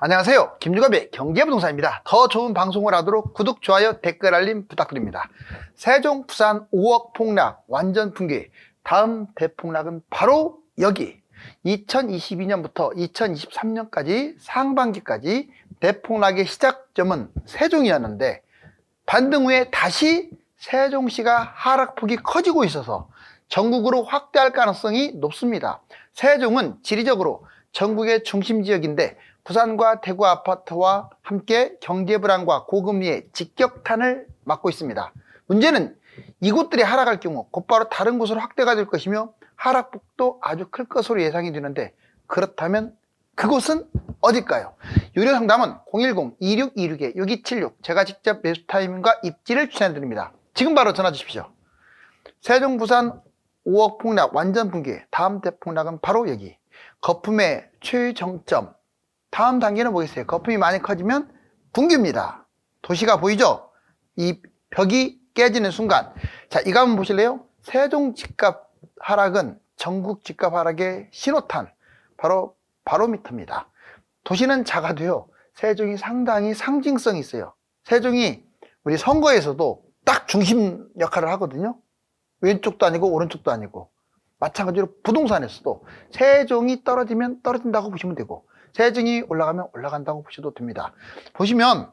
안녕하세요. 김유갑의 경제부동산입니다. 더 좋은 방송을 하도록 구독, 좋아요, 댓글 알림 부탁드립니다. 세종, 부산 5억 폭락, 완전 붕괴. 다음 대폭락은 바로 여기. 2022년부터 2023년까지 상반기까지 대폭락의 시작점은 세종이었는데 반등 후에 다시 세종시가 하락폭이 커지고 있어서 전국으로 확대할 가능성이 높습니다. 세종은 지리적으로 전국의 중심지역인데 부산과 대구 아파트와 함께 경제 불안과 고금리의 직격탄을 맞고 있습니다. 문제는 이곳들이 하락할 경우 곧바로 다른 곳으로 확대가 될 것이며 하락폭도 아주 클 것으로 예상이 되는데 그렇다면 그곳은 어딜까요? 유료 상담은 010-2626-6276 제가 직접 매수 타이밍과 입지를 추천해드립니다. 지금 바로 전화 주십시오. 세종 부산 5억 폭락 완전 붕괴. 다음 대폭락은 바로 여기. 거품의 최정점. 다음 단계는 뭐겠어요? 거품이 많이 커지면 붕괴입니다. 도시가 보이죠? 이 벽이 깨지는 순간. 자, 이거 한번 보실래요? 세종 집값 하락은 전국 집값 하락의 신호탄. 바로 바로미터입니다. 도시는 작아도요, 세종이 상당히 상징성이 있어요. 세종이 우리 선거에서도 딱 중심 역할을 하거든요. 왼쪽도 아니고 오른쪽도 아니고. 마찬가지로 부동산에서도 세종이 떨어지면 떨어진다고 보시면 되고 세종이 올라가면 올라간다고 보셔도 됩니다. 보시면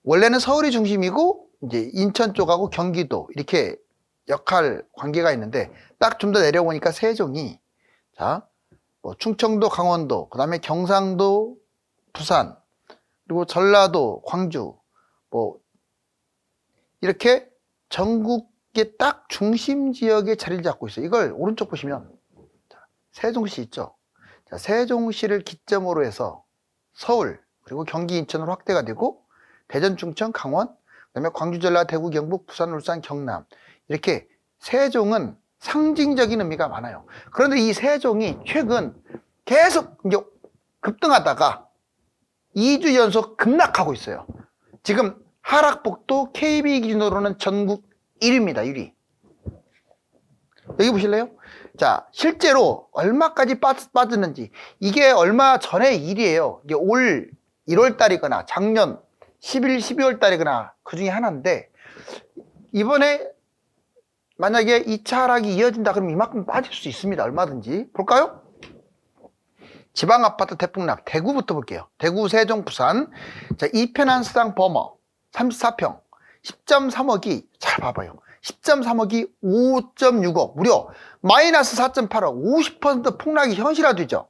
원래는 서울이 중심이고 이제 인천 쪽하고 경기도 이렇게 역할 관계가 있는데 딱 좀 더 내려오니까 세종이 자, 뭐 충청도, 강원도, 그다음에 경상도, 부산, 그리고 전라도, 광주 뭐 이렇게 전국의 딱 중심 지역에 자리를 잡고 있어요. 이걸 오른쪽 보시면 세종시 있죠. 자, 세종시를 기점으로 해서 서울 그리고 경기 인천으로 확대가 되고 대전, 충청, 강원, 그다음에 광주, 전라, 대구, 경북, 부산, 울산, 경남 이렇게 세종은 상징적인 의미가 많아요. 그런데 이 세종이 최근 계속 이제 급등하다가 2주 연속 급락하고 있어요. 지금 하락폭도 KB 기준으로는 전국 1위입니다. 1위. 여기 보실래요? 자, 실제로 얼마까지 빠졌는지 이게 얼마 전의 일이에요. 이게 올 1월 달이거나 작년 11, 12월 달이거나 그 중에 하나인데 이번에 만약에 2차 하락이 이어진다 그러면 이만큼 빠질 수 있습니다. 얼마든지. 볼까요? 지방 아파트 대폭락 대구부터 볼게요. 대구, 세종, 부산. 자, 이편한 수당 범어 34평 10.3억이 잘 봐봐요. 10.3억이 5.6억 무려 마이너스 4.8억 50% 폭락이 현실화되죠.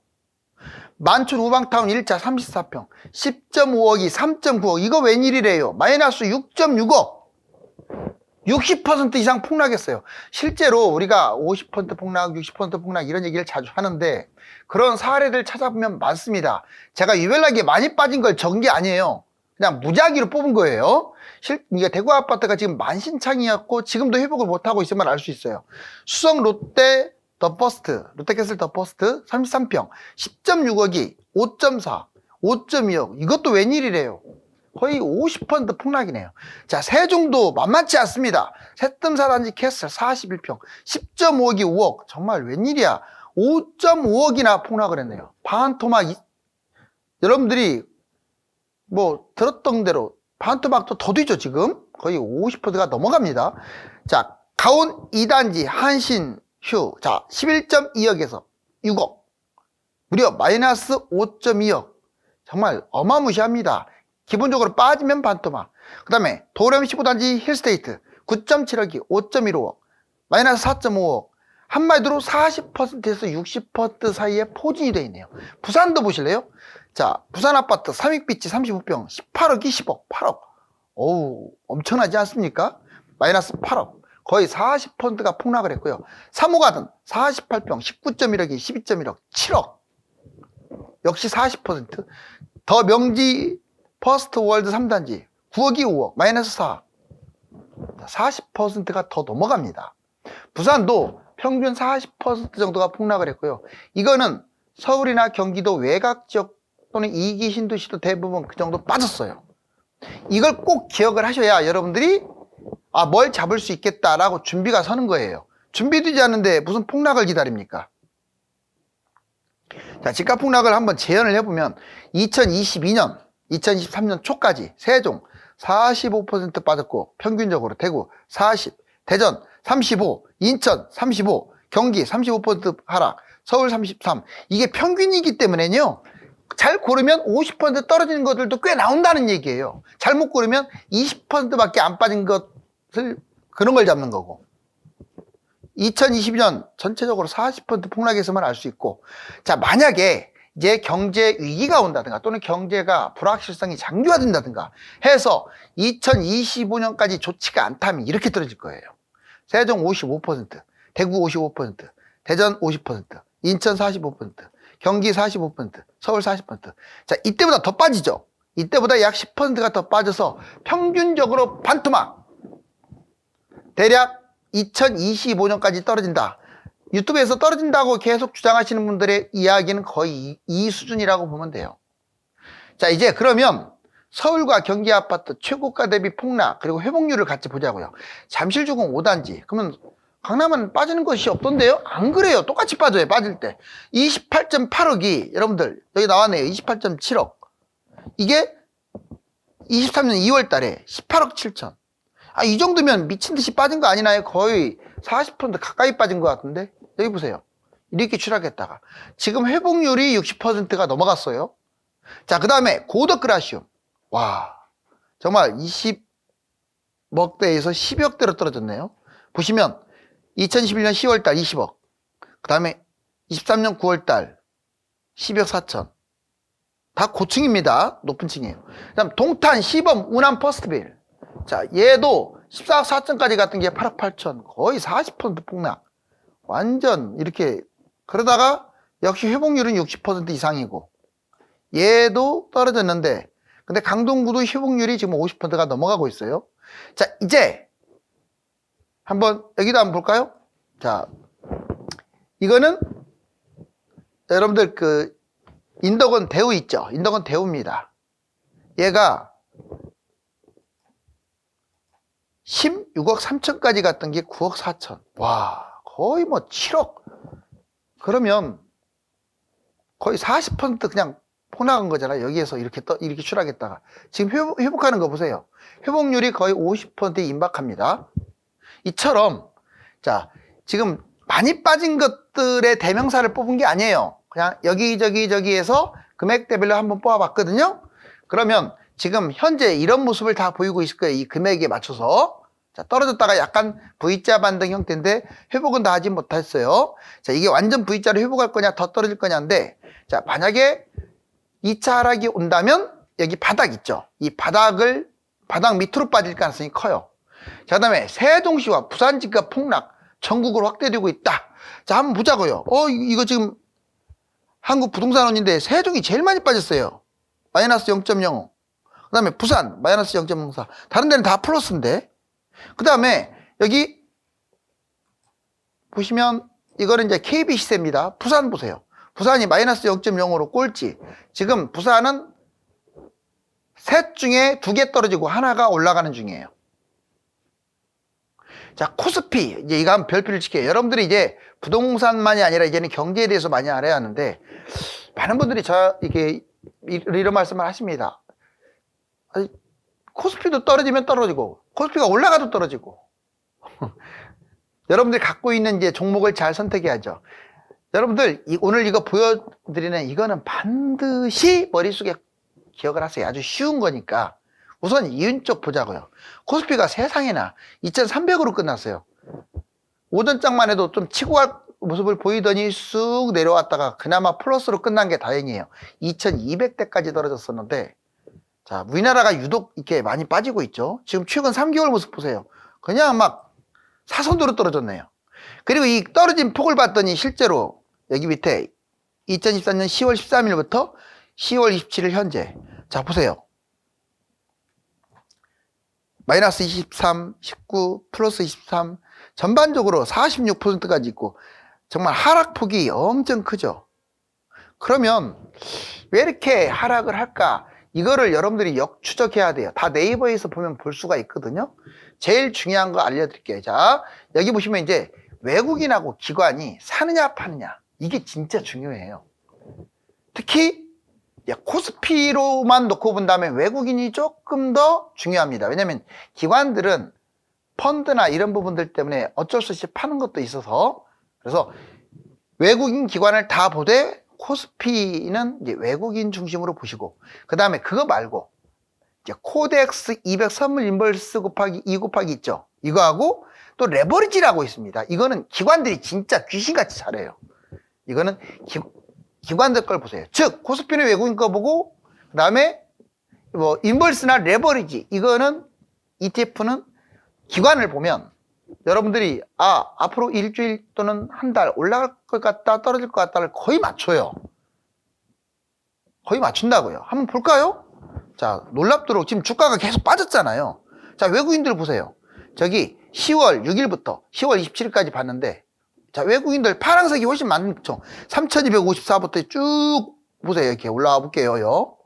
만촌 우방타운 1차 34평 10.5억이 3.9억 이거 웬일이래요. 마이너스 6.6억 60% 이상 폭락했어요. 실제로 우리가 50% 폭락 60% 폭락 이런 얘기를 자주 하는데 그런 사례들 찾아보면 많습니다. 제가 유별나게 많이 빠진 걸 적은 게 아니에요. 그냥 무작위로 뽑은 거예요. 이게 대구 아파트가 지금 만신창이었고 지금도 회복을 못하고 있으면 알 수 있어요. 수성 롯데 더 퍼스트, 롯데캐슬 더 퍼스트 33평 10.6억이 5.4, 5.2억 이것도 웬일이래요. 거의 50% 폭락이네요. 자, 세종도 만만치 않습니다. 새뜸사단지 캐슬 41평 10.5억이 5억 정말 웬일이야. 5.5억이나 폭락을 했네요. 반토막 여러분들이 뭐 들었던 대로 반토막도 더 뒤죠. 지금 거의 50%가 넘어갑니다. 자, 가온 2단지 한신휴 자 11.2억에서 6억 무려 마이너스 5.2억 정말 어마무시합니다. 기본적으로 빠지면 반토막. 그 다음에 도렴 15단지 힐스테이트 9.7억이 5.15억 마이너스 4.5억 한마디로 40%에서 60% 사이에 포진이 되어 있네요. 부산도 보실래요? 자, 부산 아파트 삼익비치 35평 18억이 10억 8억 어우 엄청나지 않습니까? 마이너스 8억 거의 40%가 폭락을 했고요. 3호가든 48평 19.1억이 12.1억 7억 역시 40%. 더 명지 퍼스트 월드 3단지 9억이 5억 마이너스 4 40%가 더 넘어갑니다. 부산도 평균 40% 정도가 폭락을 했고요. 이거는 서울이나 경기도 외곽 지역 또는 이기 신도시도 대부분 그 정도 빠졌어요. 이걸 꼭 기억을 하셔야 여러분들이 뭘 잡을 수 있겠다라고 준비가 서는 거예요. 준비되지 않는데 무슨 폭락을 기다립니까? 자, 집값 폭락을 한번 재현을 해보면 2022년, 2023년 초까지 세종 45% 빠졌고 평균적으로 대구 40, 대전 35, 인천 35, 경기 35% 하락, 서울 33. 이게 평균이기 때문에요. 잘 고르면 50% 떨어지는 것들도 꽤 나온다는 얘기예요. 잘못 고르면 20%밖에 안 빠진 것을 그런 걸 잡는 거고. 2022년 전체적으로 40% 폭락에서만 알 수 있고, 자, 만약에 이제 경제 위기가 온다든가 또는 경제가 불확실성이 장기화된다든가 해서 2025년까지 좋지가 않다면 이렇게 떨어질 거예요. 세종 55%, 대구 55%, 대전 50%, 인천 45%, 경기 45%, 서울 40%. 자, 이때보다 더 빠지죠. 이때보다 약 10%가 더 빠져서 평균적으로 반토막. 대략 2025년까지 떨어진다. 유튜브에서 떨어진다고 계속 주장하시는 분들의 이야기는 거의 이 수준이라고 보면 돼요. 자, 이제 그러면 서울과 경기 아파트 최고가 대비 폭락 그리고 회복률을 같이 보자고요. 잠실주공 5단지. 그러면 강남은 빠지는 것이 없던데요? 안 그래요. 똑같이 빠져요. 빠질 때 28.8억이 여러분들 여기 나왔네요. 28.7억. 이게 23년 2월 달에 18억 7천. 아, 이 정도면 미친 듯이 빠진 거 아니나요? 거의 40% 가까이 빠진 것 같은데. 여기 보세요. 이렇게 추락했다가 지금 회복률이 60%가 넘어갔어요. 자, 그 다음에 고덕그라시움. 와, 정말 20억대에서 10억대로 떨어졌네요. 보시면 2011년 10월달 20억, 그 다음에 23년 9월달 12억 4천. 다 고층입니다. 높은 층이에요. 그 다음 동탄, 시범, 운암, 퍼스트빌. 자, 얘도 14억 4천까지 갔던 게 8억 8천. 거의 40% 폭락. 완전 이렇게. 그러다가 역시 회복률은 60% 이상이고 얘도 떨어졌는데, 근데 강동구도 회복률이 지금 50%가 넘어가고 있어요. 자, 이제 한번 여기도 한번 볼까요? 자, 이거는 여러분들 그 인덕원 대우 있죠? 인덕원 대우입니다. 얘가 16억 3천까지 갔던 게 9억 4천. 와, 거의 뭐 7억. 그러면 거의 40% 그냥 폭락한 거잖아요. 여기에서 이렇게 이렇게 추락했다가 지금 회복하는 거 보세요. 회복률이 거의 50%에 임박합니다. 이처럼 자, 지금 많이 빠진 것들의 대명사를 뽑은 게 아니에요. 그냥 여기저기에서 금액대별로 한번 뽑아봤거든요. 그러면 지금 현재 이런 모습을 다 보이고 있을 거예요. 이 금액에 맞춰서. 자, 떨어졌다가 약간 V자 반등 형태인데 회복은 다 하지 못했어요. 자, 이게 완전 V자로 회복할 거냐 더 떨어질 거냐인데, 자, 만약에 2차 하락이 온다면 여기 바닥 있죠. 이 바닥 밑으로 빠질 가능성이 커요. 자, 그 다음에 세종시와 부산 집값 폭락 전국으로 확대되고 있다. 자, 한번 보자고요. 이거 지금 한국 부동산원인데 세종이 제일 많이 빠졌어요. 마이너스 0.05. 그 다음에 부산 마이너스 0.04. 다른 데는 다 플러스인데. 그 다음에 여기 보시면 이거는 이제 KB 시세입니다. 부산 보세요. 부산이 마이너스 0.05로 꼴찌. 지금 부산은 셋 중에 2개 떨어지고 하나가 올라가는 중이에요. 자, 코스피. 이제 이거 한번 별표를 칠게요. 여러분들이 이제 부동산만이 아니라 이제는 경제에 대해서 많이 알아야 하는데, 많은 분들이 이렇게 이런 말씀을 하십니다. 아니, 코스피도 떨어지면 떨어지고, 코스피가 올라가도 떨어지고. 여러분들이 갖고 있는 이제 종목을 잘 선택해야죠. 여러분들, 오늘 이거 보여드리는 이거는 반드시 머릿속에 기억을 하세요. 아주 쉬운 거니까. 우선 이윤 쪽 보자고요. 코스피가 세상에나 2300으로 끝났어요. 오전장만 해도 좀 치고 갈 모습을 보이더니 쑥 내려왔다가 그나마 플러스로 끝난 게 다행이에요. 2200대까지 떨어졌었는데, 자, 우리나라가 유독 이렇게 많이 빠지고 있죠. 지금 최근 3개월 모습 보세요. 그냥 막 사선도로 떨어졌네요. 그리고 이 떨어진 폭을 봤더니 실제로 여기 밑에 2024년 10월 13일부터 10월 27일 현재. 자, 보세요. 마이너스 23, 19, 플러스 23, 전반적으로 46%까지 있고 정말 하락폭이 엄청 크죠. 그러면 왜 이렇게 하락을 할까? 이거를 여러분들이 역추적해야 돼요. 다 네이버에서 보면 볼 수가 있거든요. 제일 중요한 거 알려드릴게요. 자, 여기 보시면 이제 외국인하고 기관이 사느냐 파느냐, 이게 진짜 중요해요. 특히 코스피로만 놓고 본다면 외국인이 조금 더 중요합니다. 왜냐하면 기관들은 펀드나 이런 부분들 때문에 어쩔 수 없이 파는 것도 있어서, 그래서 외국인 기관을 다 보되 코스피는 이제 외국인 중심으로 보시고, 그 다음에 그거 말고 이제 코덱스 200 선물 인버스 곱하기 2 곱하기 있죠. 이거하고 또 레버리지라고 있습니다. 이거는 기관들이 진짜 귀신같이 잘해요. 이거는 기관들 걸 보세요. 즉 코스피는 외국인 거 보고, 그 다음에 뭐 인버스나 레버리지, 이거는 ETF는 기관을 보면 여러분들이 앞으로 일주일 또는 한 달 올라갈 것 같다 떨어질 것 같다를 거의 맞춰요. 거의 맞춘다고요. 한번 볼까요? 자, 놀랍도록 지금 주가가 계속 빠졌잖아요. 자, 외국인들 보세요. 저기 10월 6일부터 10월 27일까지 봤는데, 자, 외국인들 파란색이 훨씬 많죠. 3254부터 쭉 보세요. 이렇게 올라와 볼게요.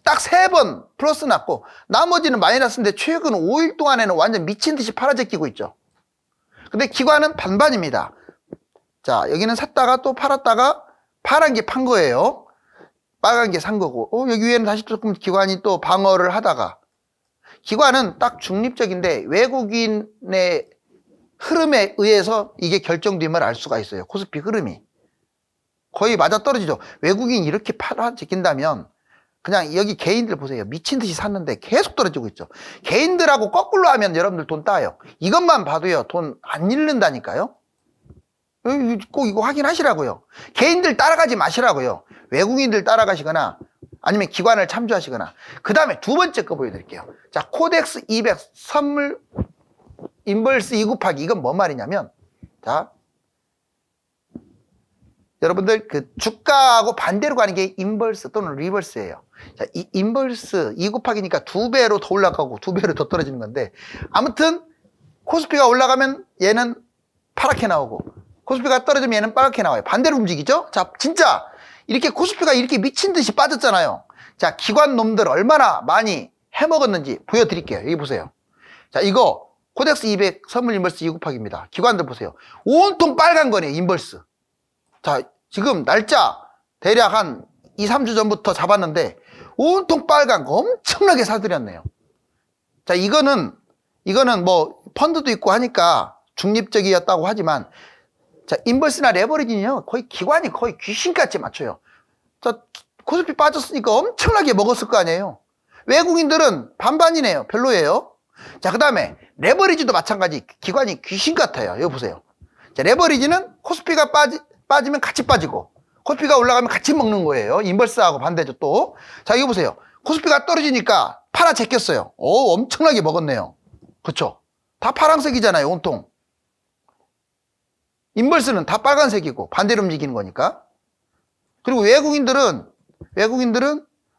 딱 3번 플러스 났고 나머지는 마이너스인데 최근 5일 동안에는 완전 미친 듯이 팔아제끼고 있죠. 근데 기관은 반반입니다. 자, 여기는 샀다가 또 팔았다가 파란 게 판 거예요. 빨간 게 산 거고, 여기 위에는 다시 조금 기관이 또 방어를 하다가, 기관은 딱 중립적인데 외국인의 흐름에 의해서 이게 결정됨을 알 수가 있어요. 코스피 흐름이 거의 맞아떨어지죠. 외국인이 이렇게 팔아제낀다면 그냥 여기 개인들 보세요. 미친 듯이 샀는데 계속 떨어지고 있죠. 개인들하고 거꾸로 하면 여러분들 돈 따요. 이것만 봐도요, 돈 안 잃는다니까요. 꼭 이거 확인하시라고요. 개인들 따라가지 마시라고요. 외국인들 따라가시거나 아니면 기관을 참조하시거나. 그 다음에 두 번째 거 보여드릴게요. 자, 코덱스 200 선물 인버스 2 곱하기, 이건 뭔 말이냐면, 자, 여러분들 그 주가하고 반대로 가는 게 인버스 또는 리버스예요. 자, 이 인버스 2 곱하기니까 2배로 더 올라가고 2배로 더 떨어지는 건데, 아무튼 코스피가 올라가면 얘는 파랗게 나오고 코스피가 떨어지면 얘는 빨갛게 나와요. 반대로 움직이죠. 자, 진짜 이렇게 코스피가 이렇게 미친 듯이 빠졌잖아요. 자, 기관 놈들 얼마나 많이 해먹었는지 보여드릴게요. 여기 보세요. 자, 이거 코덱스 200 선물 인버스 2 곱하기입니다. 기관들 보세요. 온통 빨간 거네요. 인버스. 자, 지금 날짜 대략 한 2, 3주 전부터 잡았는데 온통 빨간 거 엄청나게 사들였네요. 자, 이거는 뭐 펀드도 있고 하니까 중립적이었다고 하지만, 자, 인버스나 레버리지는요, 거의 기관이 거의 귀신같이 맞춰요. 자, 코스피 빠졌으니까 엄청나게 먹었을 거 아니에요. 외국인들은 반반이네요. 별로예요. 자, 그 다음에 레버리지도 마찬가지. 기관이 귀신 같아요. 여기 보세요. 자, 레버리지는 코스피가 빠지면 같이 빠지고 코스피가 올라가면 같이 먹는 거예요. 인버스하고 반대죠 또. 자, 이거 보세요. 코스피가 떨어지니까 팔아 제꼈어요. 엄청나게 먹었네요. 그쵸? 다 파란색이잖아요. 온통. 인버스는 다 빨간색이고 반대로 움직이는 거니까. 그리고 외국인들은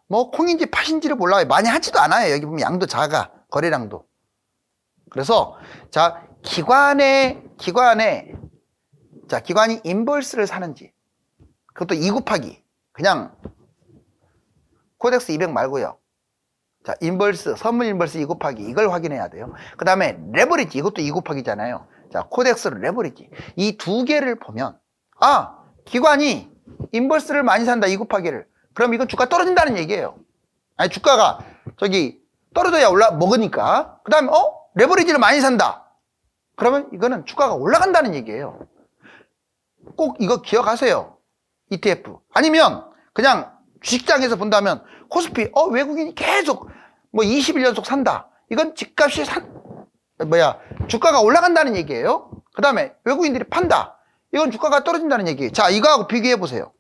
뭐 콩인지 팥인지를 몰라요. 많이 하지도 않아요. 여기 보면 양도 작아. 거래량도. 그래서 자, 기관이 인버스를 사는지, 그것도 2 곱하기, 그냥 코덱스 200 말고요. 자, 인버스, 선물 인버스 2 곱하기, 이걸 확인해야 돼요. 그 다음에 레버리지, 이것도 2 곱하기잖아요. 자, 코덱스 레버리지. 이 두 개를 보면, 기관이 인버스를 많이 산다, 2 곱하기를. 그럼 이건 주가 떨어진다는 얘기예요. 아니, 주가가 저기 떨어져야 먹으니까. 그 다음에 레버리지를 많이 산다. 그러면 이거는 주가가 올라간다는 얘기예요. 꼭 이거 기억하세요. ETF. 아니면 그냥 주식장에서 본다면 코스피 외국인이 계속 뭐 20일 연속 산다. 이건 집값이 주가가 올라간다는 얘기예요. 그 다음에 외국인들이 판다. 이건 주가가 떨어진다는 얘기예요. 자, 이거하고 비교해 보세요.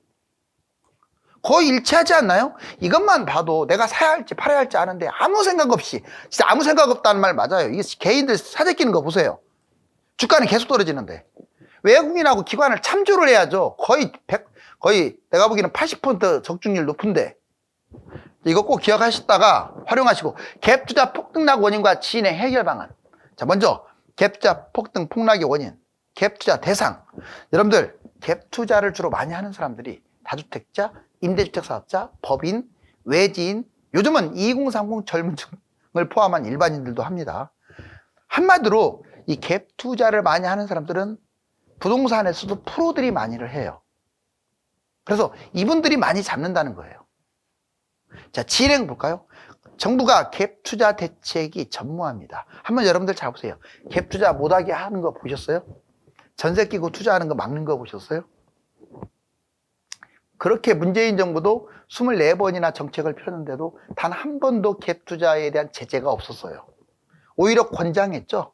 거의 일치하지 않나요? 이것만 봐도 내가 사야 할지 팔아야 할지 아는데 아무 생각 없이, 진짜 아무 생각 없다는 말 맞아요. 이게 개인들 사재끼는 거 보세요. 주가는 계속 떨어지는데. 외국인하고 기관을 참조를 해야죠. 거의 내가 보기에는 80% 적중률 높은데. 이거 꼭 기억하셨다가 활용하시고, 갭투자 폭등락 원인과 진행 해결 방안. 자, 먼저 갭투자 폭등 폭락의 원인, 갭투자 대상. 여러분들, 갭투자를 주로 많이 하는 사람들이 다주택자, 임대주택 사업자, 법인, 외지인, 요즘은 2030 젊은 층을 포함한 일반인들도 합니다. 한마디로 이 갭투자를 많이 하는 사람들은 부동산에서도 프로들이 많이를 해요. 그래서 이분들이 많이 잡는다는 거예요. 자, 진행 볼까요? 정부가 갭 투자 대책이 전무합니다. 한번 여러분들 잘 보세요. 갭 투자 못하게 하는 거 보셨어요? 전세 끼고 투자하는 거 막는 거 보셨어요? 그렇게 문재인 정부도 24번이나 정책을 펴는데도 단 한 번도 갭 투자에 대한 제재가 없었어요. 오히려 권장했죠.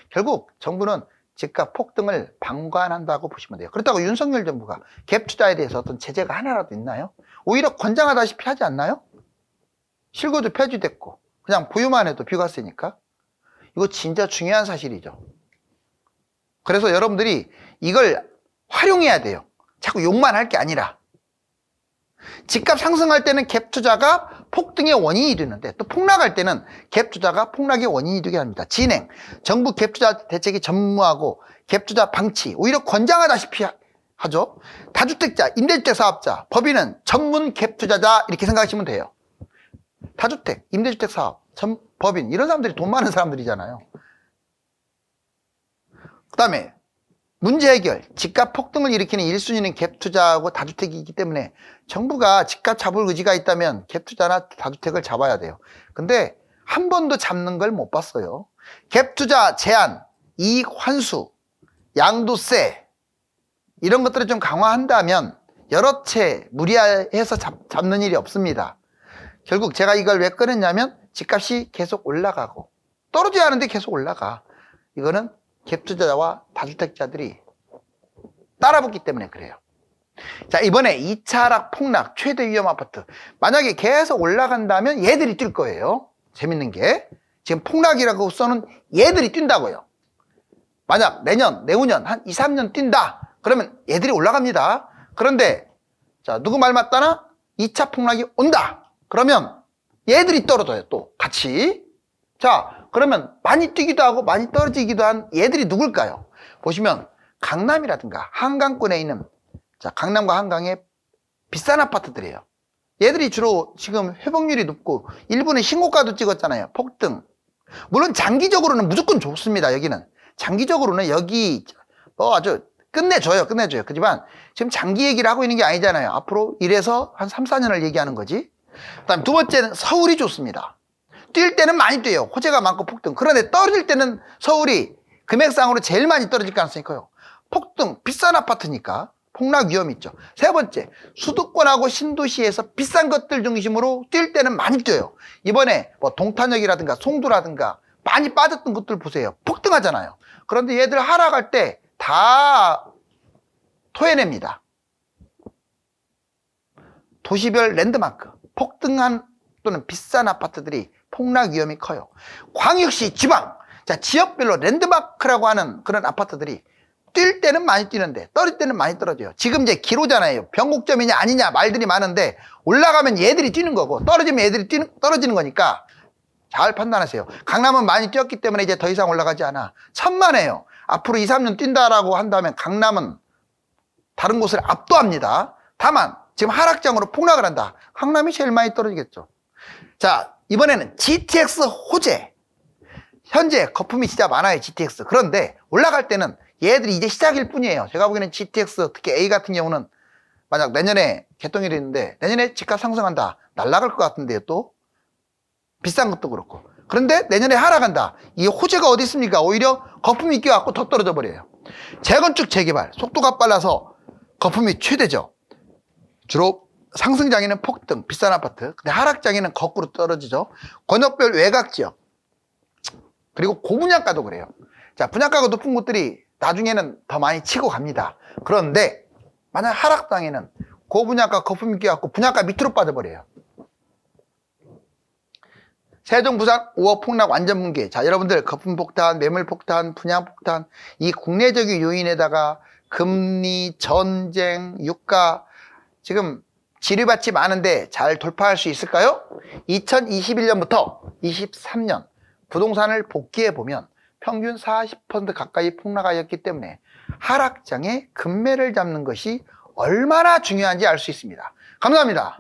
결국 정부는 집값 폭등을 방관한다고 보시면 돼요. 그렇다고 윤석열 정부가 갭 투자에 대해서 어떤 제재가 하나라도 있나요? 오히려 권장하다시피 하지 않나요? 실거주 폐지됐고 그냥 보유만 해도 비과세니까. 이거 진짜 중요한 사실이죠. 그래서 여러분들이 이걸 활용해야 돼요. 자꾸 욕만 할 게 아니라. 집값 상승할 때는 갭 투자가 폭등의 원인이 되는데 또 폭락할 때는 갭 투자가 폭락의 원인이 되게 합니다. 진행, 정부 갭 투자 대책이 전무하고 갭 투자 방치, 오히려 권장하다시피 하죠. 다주택자, 임대주택 사업자, 법인은 전문 갭 투자자 이렇게 생각하시면 돼요. 다주택, 임대주택 사업, 법인 이런 사람들이 돈 많은 사람들이잖아요. 그 다음에 문제 해결, 집값 폭등을 일으키는 1순위는 갭 투자하고 다주택이기 때문에 정부가 집값 잡을 의지가 있다면 갭 투자나 다주택을 잡아야 돼요. 근데 한 번도 잡는 걸 못 봤어요. 갭 투자 제한, 이익 환수, 양도세 이런 것들을 좀 강화한다면 여러 채 무리해서 잡는 일이 없습니다. 결국 제가 이걸 왜 꺼냈냐면 집값이 계속 올라가고 떨어져야 하는데 계속 올라가. 이거는 갭 투자자와 다주택자들이 따라붙기 때문에 그래요. 자, 이번에 2차 하락 폭락 최대 위험 아파트. 만약에 계속 올라간다면 얘들이 뛸 거예요. 재밌는 게 지금 폭락이라고 써는 얘들이 뛴다고요. 만약 내년, 내후년 한 2, 3년 뛴다. 그러면 얘들이 올라갑니다. 그런데 자, 누구 말 맞다나 2차 폭락이 온다. 그러면 얘들이 떨어져요. 또 같이. 자, 그러면 많이 뛰기도 하고 많이 떨어지기도 한 얘들이 누굴까요? 보시면 강남이라든가 한강권에 있는 자, 강남과 한강의 비싼 아파트들이에요. 얘들이 주로 지금 회복률이 높고 일본의 신고가도 찍었잖아요. 폭등. 물론 장기적으로는 무조건 좋습니다. 여기는 장기적으로는 여기 아주 끝내줘요. 그렇지만 지금 장기 얘기를 하고 있는 게 아니잖아요. 앞으로 1에서 한 3, 4년을 얘기하는 거지. 그다음 두 번째는 서울이 좋습니다. 뛸 때는 많이 뛰어요. 호재가 많고 폭등. 그런데 떨어질 때는 서울이 금액상으로 제일 많이 떨어질 가능성이 커요. 폭등, 비싼 아파트니까 폭락 위험이 있죠. 세 번째, 수도권하고 신도시에서 비싼 것들 중심으로 뛸 때는 많이 뛰어요. 이번에 뭐 동탄역이라든가 송도라든가 많이 빠졌던 것들 보세요. 폭등하잖아요. 그런데 얘들 하락할 때 다 토해냅니다. 도시별 랜드마크, 폭등한 또는 비싼 아파트들이 폭락 위험이 커요. 광역시, 지방, 자, 지역별로 랜드마크라고 하는 그런 아파트들이 뛸 때는 많이 뛰는데 떨어질 때는 많이 떨어져요. 지금 이제 기로잖아요. 변곡점이냐 아니냐 말들이 많은데 올라가면 얘들이 뛰는 거고 떨어지면 얘들이 떨어지는 거니까 잘 판단하세요. 강남은 많이 뛰었기 때문에 이제 더 이상 올라가지 않아. 천만에요. 앞으로 2, 3년 뛴다라고 한다면 강남은 다른 곳을 압도합니다. 다만 지금 하락장으로 폭락을 한다. 강남이 제일 많이 떨어지겠죠. 자, 이번에는 GTX 호재. 현재 거품이 진짜 많아요. GTX. 그런데 올라갈 때는 얘들이 이제 시작일 뿐이에요. 제가 보기에는 GTX 특히 A 같은 경우는 만약 내년에 개통이 되는데 내년에 집값 상승한다. 날아갈 것 같은데요. 또 비싼 것도 그렇고. 그런데 내년에 하락한다. 이 호재가 어디 있습니까? 오히려 거품이 껴갖고 더 떨어져 버려요. 재건축 재개발 속도가 빨라서 거품이 최대죠. 주로 상승장에는 폭등, 비싼 아파트. 근데 하락장에는 거꾸로 떨어지죠. 권역별 외곽 지역. 그리고 고분양가도 그래요. 자, 분양가가 높은 곳들이 나중에는 더 많이 치고 갑니다. 그런데 만약 하락장에는 고분양가 거품이 껴갖고 분양가 밑으로 빠져버려요. 세종 부산 5억 폭락 완전 붕괴. 자, 여러분들 거품 폭탄, 매물 폭탄, 분양 폭탄 이 국내적인 요인에다가 금리, 전쟁, 유가 지금 지뢰밭이 많은데 잘 돌파할 수 있을까요? 2021년부터 23년 부동산을 복귀해 보면 평균 40% 가까이 폭락하였기 때문에 하락장에 금매를 잡는 것이 얼마나 중요한지 알 수 있습니다. 감사합니다.